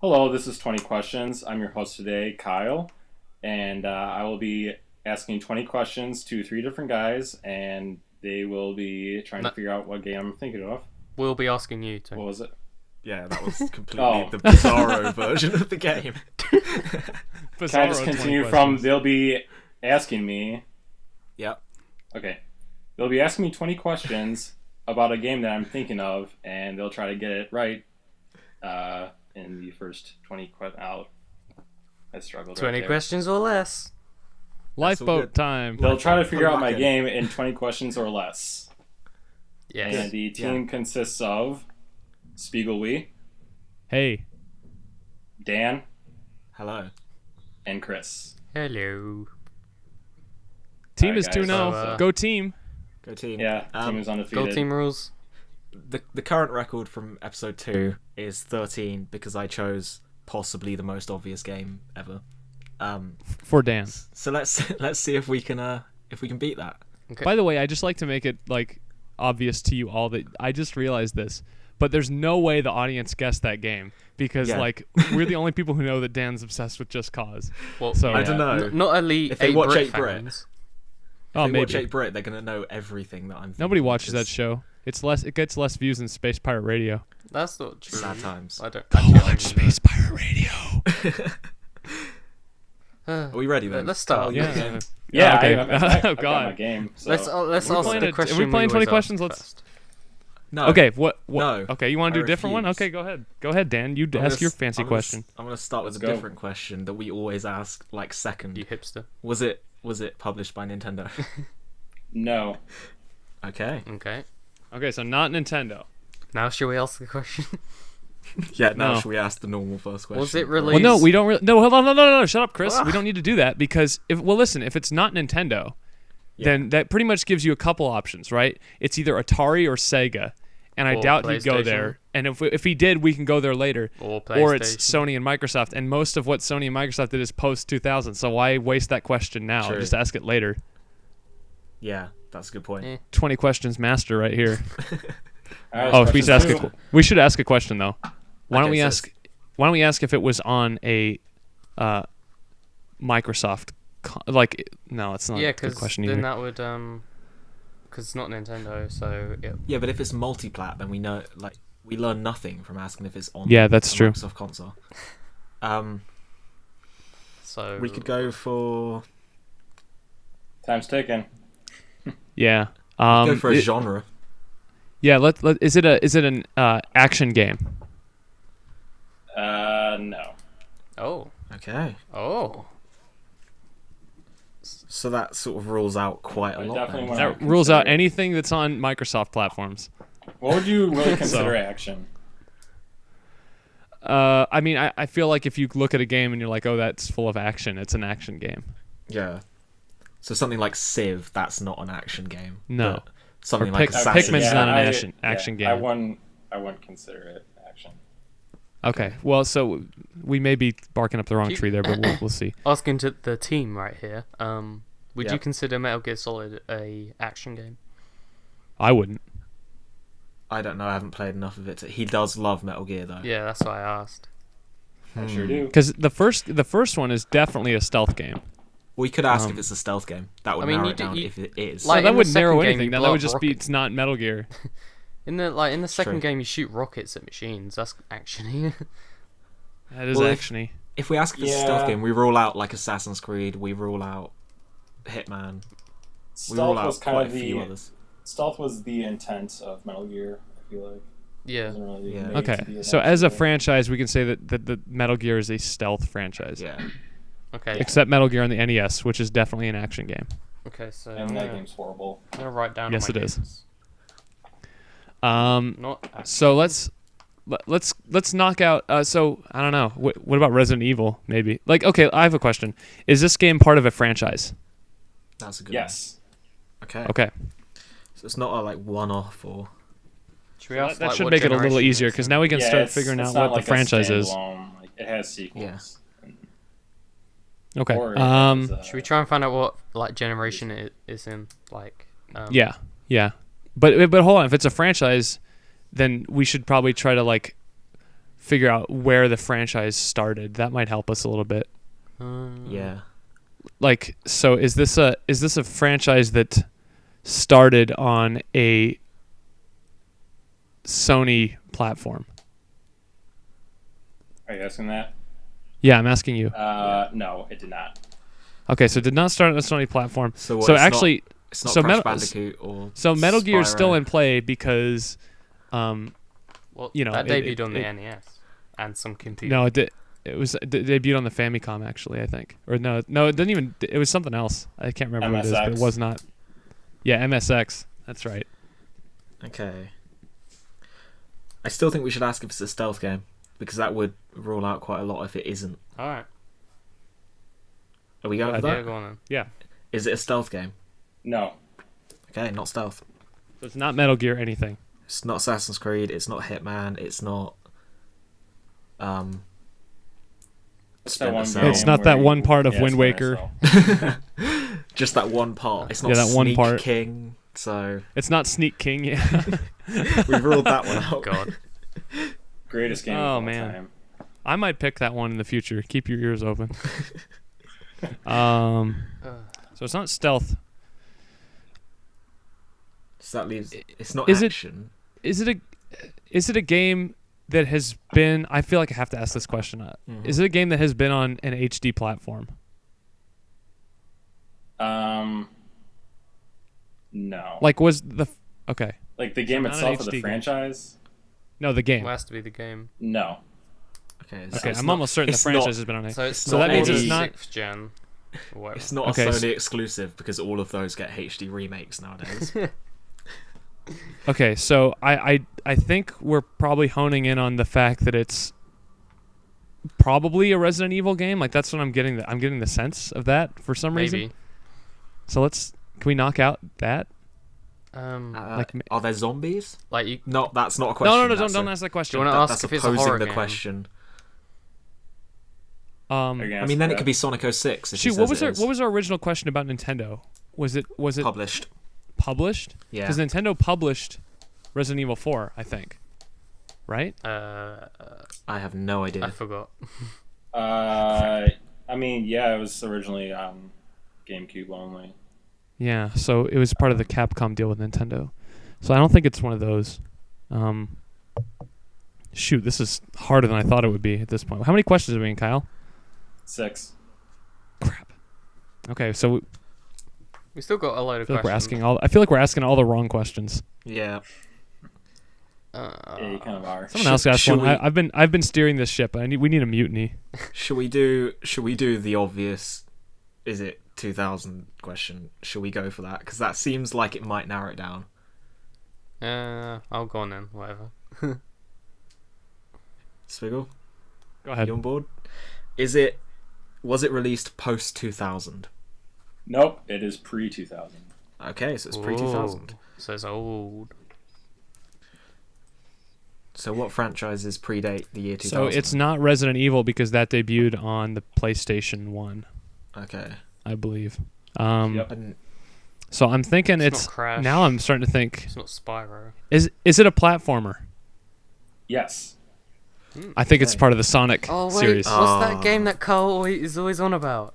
Hello, this is 20 Questions. I'm your host today, Kyle, and I will be asking 20 questions to three different guys, and they will be trying to figure out what game I'm thinking of. We'll be asking you to. What was it? Yeah, that was completely the Bizarro version of the game. Can I just continue from, they'll be asking me... Yep. Okay. They'll be asking me 20 questions about a game that I'm thinking of, and they'll try to get it right in the first 20 questions. I struggled 20 right questions or less. Lifeboat time. They'll try to figure out my game in 20 questions or less. Yes. And the team consists of Spigel, Hey. Dan, Hello. and Chris. Hello. Team Alright, is guys, 2-0. so, Go team. Go team. Yeah, team is undefeated. Gold team rules. The current record from episode 2 is 13 because I chose possibly the most obvious game ever. For Dan. So let's see if we can beat that. Okay. By the way, I just like to make it obvious to you all that I just realized this, but there's no way the audience guessed that game because we're the only people who know that Dan's obsessed with Just Cause. Well, So I don't know. Not elite. If they watch 8 Brit. Brit, Oh, if they watch maybe. 8 Brit, they're gonna know everything that I'm thinking. Nobody watches that show. It gets less views than Space Pirate Radio. That's not true. Sad times. I don't. Go actually watch argue Space Pirate Radio. Are we ready then? Let's start. Yeah. Yeah, Okay. I've got Oh, my God. game. So. Let's ask playing the it- question. are we playing 20 always questions? ask Let's- first. No. Okay, what? No. Okay, you want to do I a different one? refuse. Okay, go ahead. Go ahead, Dan. You ask your fancy question. I'm gonna start with Let's a go. different question that we always ask, second. You hipster. Was it published by Nintendo? No. Okay. Okay. Okay, so not Nintendo. Now shall we ask the question? Yeah. Now No. should we ask the normal first question? Was it Well, released? no, we don't. No, hold on, no. Shut up, Chris. We don't need to do that because if it's not Nintendo, then that pretty much gives you a couple options, right? It's either Atari or Sega, and I Or doubt he'd go PlayStation. there. And if he did, we can go there later. Or it's PlayStation. Sony and Microsoft, and most of what Sony and Microsoft did is post 2000. So why waste that question now? True. Just ask it later. Yeah, that's a good point. Eh. 20 questions master right here. All right, Oh, we should ask question two. we should ask a question though. Why don't Okay, we so ask? Why don't we ask if it was on a Microsoft? No, it's not Yeah, a good because question then either. that would because it's not Nintendo, so Yeah, but if it's multi-plat, then we know we learn nothing from asking if it's on. Yeah, that's a true. Microsoft console. so We could go for Time's ticking. Yeah. go for a genre. Yeah. Is it an action game? No. Oh. Okay, Oh. so that sort of rules out quite a I lot. definitely Then. wanna- That rules out consider- anything that's on Microsoft platforms. What would you really consider action? I mean, I feel like if you look at a game and you're like, oh, that's full of action, it's an action game. Yeah. So something like Civ, that's not an action game. No. But something Or like Pikmin's Assassin's not an Creed. action game. I wouldn't consider it action. Okay. Well, so we may be barking up the wrong Keep- tree there, but we'll see. Asking to the team right here. Would Yeah. you consider Metal Gear Solid a action game? I wouldn't. I don't know. I haven't played enough of it. He does love Metal Gear though. Yeah, that's why I asked. I sure do. Because the first one is definitely a stealth game. We could ask if it's a stealth game. That would I mean, narrow you it do- down you- if it is. Like, that in the wouldn't narrow second game, anything. you Then blow that would up just be rockets. it's not Metal Gear. In the second true. game, you shoot rockets at machines. That's actiony. That is Well, if- actiony. If we ask if it's a Yeah. stealth game, we rule out Assassin's Creed. We rule out Hitman. We rule Stealth out was kind quite of a few the others. stealth was the intent of Metal Gear. I feel like. It yeah. wasn't really Yeah. made to be Okay. an So action as a game. franchise, we can say that the Metal Gear is a stealth franchise. Yeah. Okay. Except Metal Gear on the NES, which is definitely an action game. Okay. So and I'm that gonna, game's horrible. I'm gonna write down. Yes, all my it is. games. Um. Not. Action. So let's knock out. So I don't know. What about Resident Evil? Maybe. Okay, I have a question. Is this game part of a franchise? That's a good Yes. one. Okay. Okay. So it's not a one-off or. Should we ask, That like, should what make it a little generation easier it's because in? now we can Yeah, start it's- figuring it's out not what like the franchise a is. standalone, like, it has sequels. Okay. Or it has, Should we try and find out what generation it is in? Yeah. But hold on. If it's a franchise, then we should probably try to figure out where the franchise started. That might help us a little bit. Yeah. Like, so is this a franchise that started on a Sony platform? Are you asking that? Yeah, I'm asking you. No, it did not. Okay, so it did not start on a Sony platform. So So actually, it's not so Crash Metal- Bandicoot or so Metal Gear is still Spyro. in play because, Well, you know, that it- debuted on the it- NES and some computer. no, it did. It was debuted on the Famicom actually, I think. Or no, it didn't even. It was something else. I can't remember what it is, but it MSX. was not. Yeah, MSX. That's right. Okay. I still think we should ask if it's a stealth game, because that would rule out quite a lot if it isn't. All right. Are we going for Yeah, that? go on then. Yeah. Is it a stealth game? No. Okay, not stealth. So it's not Metal Gear anything. It's not Assassin's Creed, it's not Hitman, it's not It's that one Splinter game Cell. It's not that where one you- part of yeah, Wind Splinter Waker. Cell. Just that one part. It's not Yeah, that one Sneak part. King, so It's not Sneak King. Yeah. we've ruled that one out. God. Greatest game Oh, of all man. time. I might pick that one in the future. Keep your ears open. Uh, So it's not stealth. So that leaves it's not Is it- action. Is it a game that has been? I feel like I have to ask this question. Mhm. Is it a game that has been on an HD platform? No. Like was the okay? Like the game not an itself or HD the game. franchise? No, the game. Well, has to be the game. No. Okay, Okay, it's I'm not- almost certain the it's franchise not- has been on it. So it's So not that means it's on not- 6th gen. Or whatever. It's not Okay, a so- Sony exclusive because all of those get HD remakes nowadays. Okay, so I think we're probably honing in on the fact that it's probably a Resident Evil game. Like that's what I'm getting. I'm getting the sense of that for some reason. Maybe. So can we knock out that? Like, are there zombies? Like you. No, that's not a question. No, that's don't a- ask that question. Do you wanna that's ask if it's a opposing horror the game? question. Are you gonna I ask mean, then it that? could be Sonic 06. If he Shoot, what says was it our is. what was our original question about Nintendo? Was it Published? published? Yeah. Because Nintendo published Resident Evil 4, I think. Right? I have no I idea. forgot. I mean, yeah, it was originally GameCube only. Yeah. So it was part of the Capcom deal with Nintendo. So I don't think it's one of those. Shoot, this is harder than I thought it would be at this point. How many questions are we in, Kyle? 6. Crap. Okay, so We still got a load I of feel like we're questions. asking all. I feel like we're asking all the wrong questions. Yeah. Yeah, you kind of are. Someone else asked should one. I've been steering this ship. We need a mutiny. Should we do the obvious? Is it 2000 question? Should we go for that? Because that seems like it might narrow it down. I'll go on then. Whatever. Swiggle, Go ahead. you on board? Was it released post 2000? Nope, it is pre 2000. Okay, so it's pre 2000. Ooh, So it's old. So what franchises predate the year 2000? So it's not Resident Evil because that debuted on the PlayStation 1, Okay. I believe. Yep. And So I'm thinking It's it's not Crash. now I'm starting to think It's not Spyro. is it a platformer? Yes. I think it's Okay. part of the Sonic Oh wait, series. what's that game that Carl is always on about?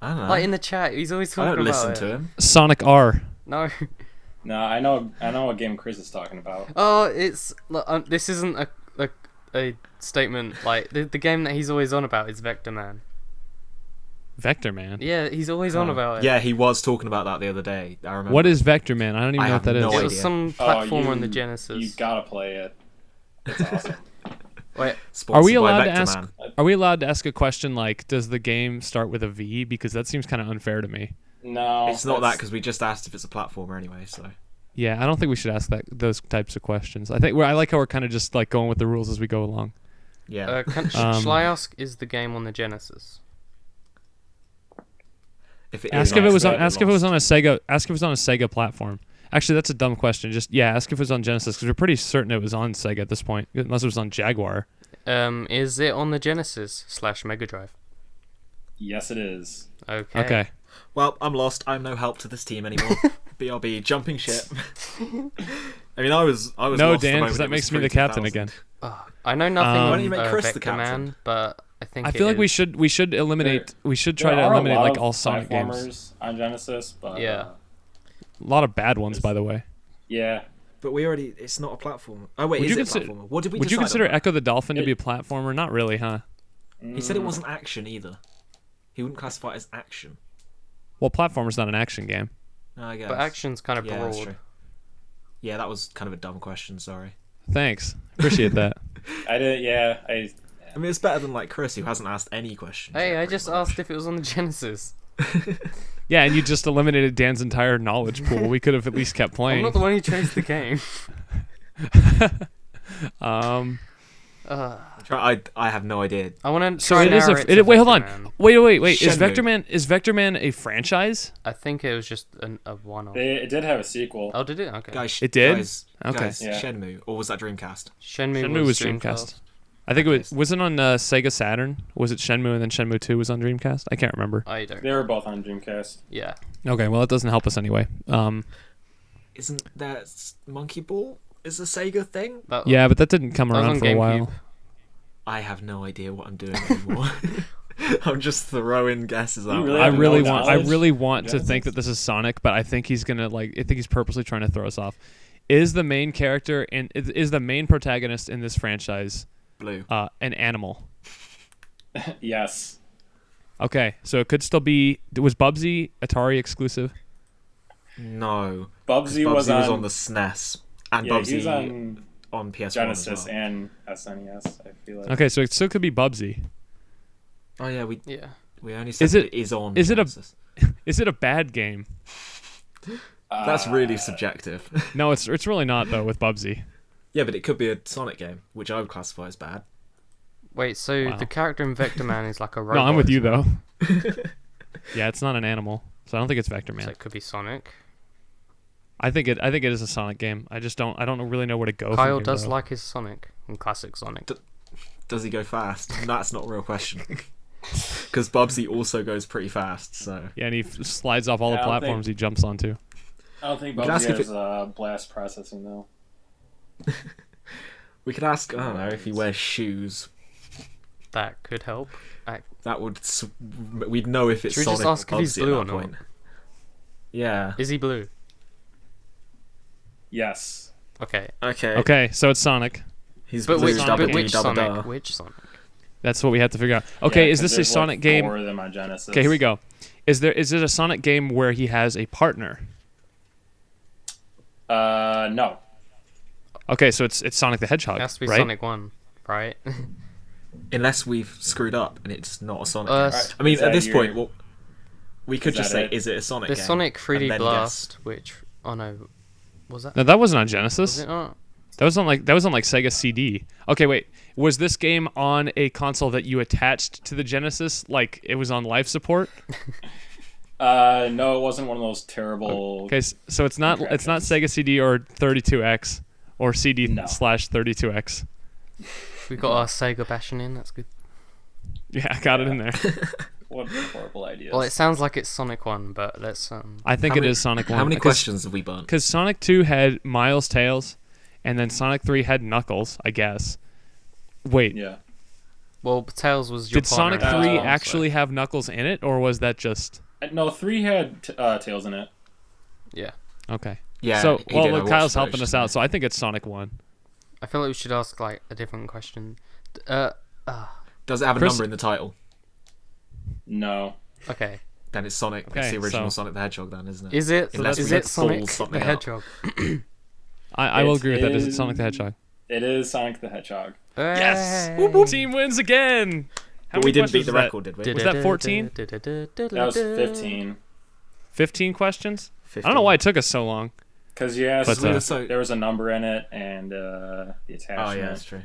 I don't know. Like in the chat, he's always I talking don't about listen it. to him. Sonic R. No. No, I know what game Chris is talking about. Oh, it's this isn't a statement. Like the game that he's always on about is Vector Man. Vector Man. Yeah, he's always on about it. Yeah, he was talking about that the other day. I remember. What is Vector Man? I don't even I know have what that is. no It was idea. some Oh, platformer on the You Genesis. gotta play it. It's awesome. Wait, Sponsored Are we by allowed to Vector ask? Man. Are we allowed to ask a question like, does the game start with a V? Because that seems kind of unfair to me. No, It's not that that's- because we just asked if it's a platformer anyway. So Yeah, I don't think we should ask those types of questions. I like how we're kind of just like going with the rules as we go along. yeah. shall I ask? Is the game on the Genesis? If it Ask is, if it was on. I'll Ask if it was lost. on a Sega. Ask if it was on a Sega platform. Actually, that's a dumb question. Just ask if it was on Genesis because we're pretty certain it was on Sega at this point, unless it was on Jaguar. Is it on the Genesis / Mega Drive? Yes, it is. Okay. Okay. Well, I'm lost. I'm no help to this team anymore. BRB, jumping ship. I mean, I was No, lost the Dan, moment because it that was makes me the captain 3000. again. I know nothing Why of don't you make Chris the Vector Man, captain? but I think I feel like we should eliminate. We should try to eliminate like all Sonic games. platformers on Genesis, but Yeah. A lot of bad ones, by the way. yeah. But it's not a platform. Oh wait, Would is you it a consider- platformer? What did we Would you decide on consider that? Echo the Dolphin to be a platformer? Not really, huh? He said it wasn't action either. He wouldn't classify it as action. Well, platformer's not an action game. I guess. But action's kind of Yeah, that's broad. true. Yeah, that was kind of a dumb question. Sorry. Thanks, appreciate that. I did. Yeah. I mean, it's better than like Chris, who hasn't asked any questions. Hey, yet, I pretty just much. asked if it was on the Genesis. Yeah, and you just eliminated Dan's entire knowledge pool. We could have at least kept I'm playing. not the one who chose the game. I have no idea. I want to So try it is narrow it to wait, hold on. Vector Man. Wait. Is Shenmue. Vector Man a franchise? I think it was just a one-off. It did have a sequel. Oh, did it? Okay. Guys, It did? Guys, Okay. Guys, Yeah. Shenmue, or was that Dreamcast? Shenmue Was Dreamcast. I think it was on Sega Saturn. Was it Shenmue and then Shenmue 2 was on Dreamcast? I can't remember. I don't. They were both on Dreamcast. Yeah. Okay, well it doesn't help us anyway. Isn't that Monkey Ball? Is a Sega thing? Yeah, but that didn't come That was around on for a while. GameCube. I have no idea what I'm doing anymore. I'm just throwing guesses out. really I have no really knowledge? want to think that this is Sonic, but I think he's gonna I think he's purposely trying to throw us off. Is the main character and is the main protagonist in this franchise Blue. an animal? Yes. Okay, so it could still be. Was Bubsy Atari exclusive? No. Bubsy 'Cause was on on the SNES. And yeah, he was Bubsy on on PS1 Genesis as well. and SNES. I feel like. Okay, so it still could be Bubsy. Oh yeah, Yeah. we only said Is it- it is on is it a- Genesis. Is it a bad game? That's really subjective. No, it's really not though with Bubsy. Yeah, but it could be a Sonic game, which I would classify as bad. Wait, so Wow. the character in Vector Man is like a robot? No, I'm with you isn't it? though. Yeah, it's not an animal, so I don't think it's Vector So Man. it could be Sonic. I think it is a Sonic game. I don't really know where to go. from Kyle here, does though. like his Sonic in classic Sonic. Does he go fast? That's not a real question. Because Bubsy also goes pretty fast, so... Yeah, and he slides off all the Yeah, I don't platforms he jumps onto. I don't think We can ask Bubsy if has blast processing though. We could ask, I don't know, if he wears shoes. That could help. That would... We'd know if it's Should we Sonic just ask or if he's Bubsy blue at or that not? point. Yeah. Is he blue? Yes. Okay. Okay, so it's Sonic. He's But blue, which, double but D, which double Sonic? da. Which Sonic? That's what we have to figure out. Okay, Yeah, is 'cause this a there's, Sonic like, game? 4 of them on Genesis. Okay, here we go. Is it a Sonic game where he has a partner? No. Okay, so it's Sonic the Hedgehog, It has to be right? Sonic 1, right? Unless we've screwed up and it's not a Sonic Uh, game. s- I mean, Is at that this your- point, well, we could Is just that say, it? is it a Sonic There's game? Sonic 3D And then Blast, which... Oh no. Was that? No, that wasn't on Was Genesis. it not? That was on like Sega CD. Okay, wait. Was this game on a console that you attached to the Genesis, like it was on life support? No, it wasn't one of those terrible. Okay, so it's not Sega CD or 32X or CD No. slash 32X. We got our Sega bashing in, that's good. Yeah, I got it in there. What horrible ideas. Well, it sounds like it's Sonic 1, but let's... I think How it many- is Sonic 1. How many questions have we burnt? Because Sonic 2 had Miles Tails, and then Sonic 3 had Knuckles, I guess. Wait, Yeah. Well, Tails was your did Sonic partner 3 as well, so- actually have Knuckles in it, or was that just... No, 3 had Tails in it. Yeah. Okay. Yeah. So, he well, did. I look, watched Kyle's those, helping us didn't out, so I think it's Sonic 1. I feel like we should ask, like, a different question. Does it have a Chris- number in the title? No. Okay. Then it's Sonic. Okay, it's the original so- Sonic the Hedgehog, then, isn't it? Is it Unless is we it pull Sonic the something out. Hedgehog? I will It agree with that. Is it is- Sonic the Hedgehog? It is Sonic the Hedgehog. Yes! Hey. Team wins again! How But we many didn't beat questions the was that? record, did we? Was that 14? That was 15. 15 questions? 15. I don't know why it took us so long. Because you asked, But, there was a number in it and the attachment. Oh yeah, that's true.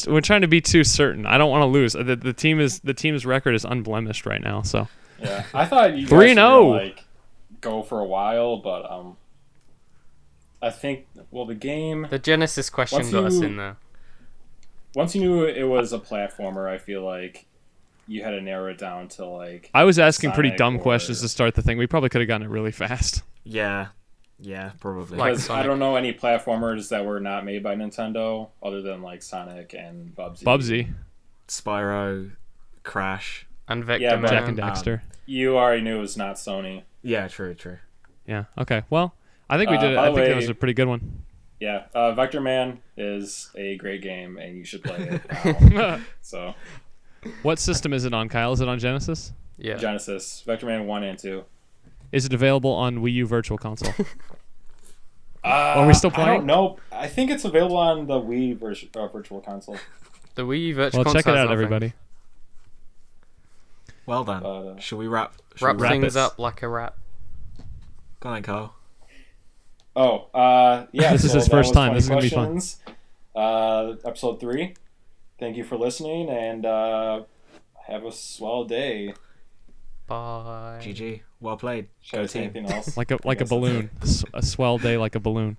We're trying to be too certain. I don't want to lose. The team's record is unblemished right now. So Yeah, I thought you guys 3-0. were gonna, like go for a while, but I think the game. The Genesis question Once got us you- in there. Once you knew it was a platformer, I feel like you had to narrow it down to like. I was asking pretty Sonic dumb or- questions to start the thing. We probably could have gotten it really fast. Yeah. Yeah, probably. Like Because I Sonic. don't know any platformers that were not made by Nintendo other than like Sonic and Bubsy. Bubsy, Spyro, Crash. And Vector Yeah, but- Jack and Man. Daxter. You already knew it was not Sony. Yeah, true. Yeah. Okay. Well, I think we did it. by I the think that way- was a pretty good one. Yeah, Vector Man is a great game, and you should play it now. So, What system is it on, Kyle? Is it on Genesis? Yeah. Genesis, Vector Man 1 and 2. Is it available on Wii U Virtual Console? Are we still I playing? don't know. I think it's available on the Wii Virtual Console. The Wii Virtual Well, Console check it has out, nothing. everybody. Well done. But, Shall we wrap? Wrap wrap things it? up like a wrap. Go on, Carl. Yeah. This is his that first was time. 20 This is gonna be fun. questions. Episode 3. Thank you for listening, and have a swell day. Bye. GG. Well played. Should Go I say team. anything else? Like a Yes, that's balloon. A swell day like a balloon.